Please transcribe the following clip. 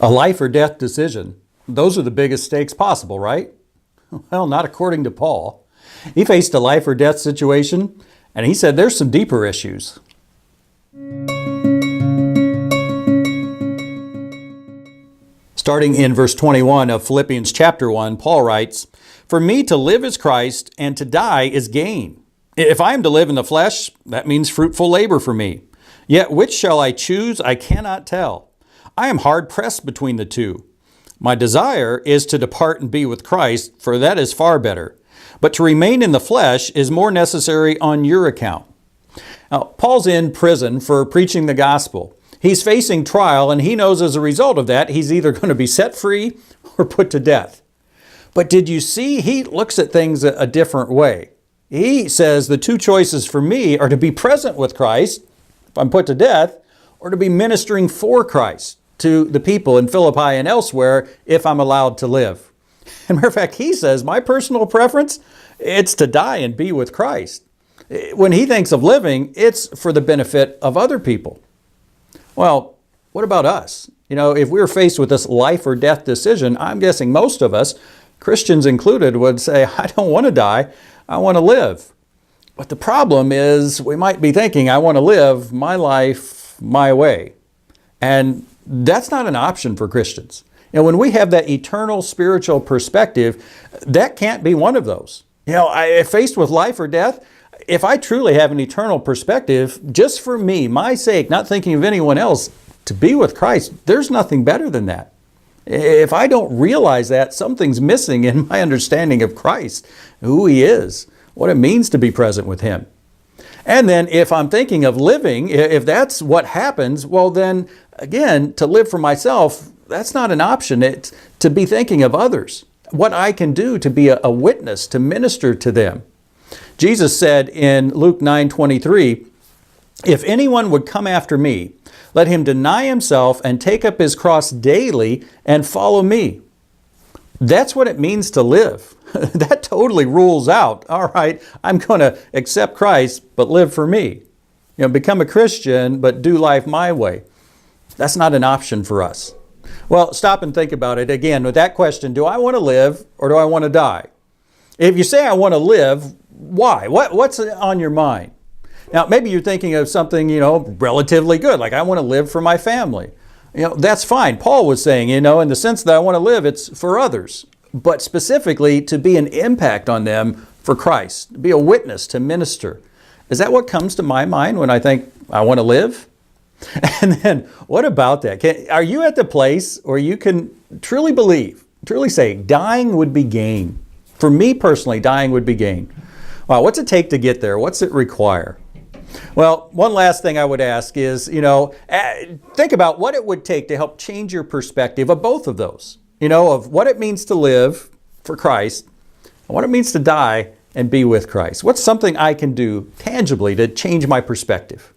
A life or death decision. Those are the biggest stakes possible, right? Well, not according to Paul. He faced a life or death situation, and he said there's some deeper issues. Starting in verse 21 of Philippians chapter 1, Paul writes, "For me to live is Christ, and to die is gain. If I am to live in the flesh, that means fruitful labor for me. Yet which shall I choose? I cannot tell. I am hard pressed between the two. My desire is to depart and be with Christ, for that is far better. But to remain in the flesh is more necessary on your account." Now, Paul's in prison for preaching the gospel. He's facing trial, and he knows as a result of that, he's either going to be set free or put to death. But did you see? He looks at things a different way. He says the two choices for me are to be present with Christ, if I'm put to death, or to be ministering for Christ to the people in Philippi and elsewhere if I'm allowed to live. As a matter of fact, he says, my personal preference, it's to die and be with Christ. When he thinks of living, it's for the benefit of other people. Well, what about us? If we were faced with this life or death decision, I'm guessing most of us, Christians included, would say, I don't want to die, I want to live. But the problem is we might be thinking, I want to live my life my way. And that's not an option for Christians. When we have that eternal spiritual perspective, that can't be one of those. Faced with life or death, if I truly have an eternal perspective, just for me, my sake, not thinking of anyone else, to be with Christ, there's nothing better than that. If I don't realize that, something's missing in my understanding of Christ, who He is, what it means to be present with Him. And then if I'm thinking of living, if that's what happens, well then, again, to live for myself, that's not an option. It's to be thinking of others, what I can do to be a witness, to minister to them. Jesus said in Luke 9:23, "If anyone would come after me, let him deny himself and take up his cross daily and follow me." That's what it means to live. That totally rules out, all right, I'm going to accept Christ, but live for me. Become a Christian, but do life my way. That's not an option for us. Well, stop and think about it again with that question, do I want to live or do I want to die? If you say I want to live, why? What's on your mind? Now, maybe you're thinking of something, relatively good, like I want to live for my family. That's fine. Paul was saying, in the sense that I want to live, it's for others, but specifically to be an impact on them for Christ, be a witness, to minister. Is that what comes to my mind when I think I want to live? And then what about that? Are you at the place where you can truly believe, truly say, dying would be gain? For me personally, dying would be gain. Wow, what's it take to get there? What's it require? Well, one last thing I would ask is, think about what it would take to help change your perspective of both of those, of what it means to live for Christ and what it means to die and be with Christ. What's something I can do tangibly to change my perspective?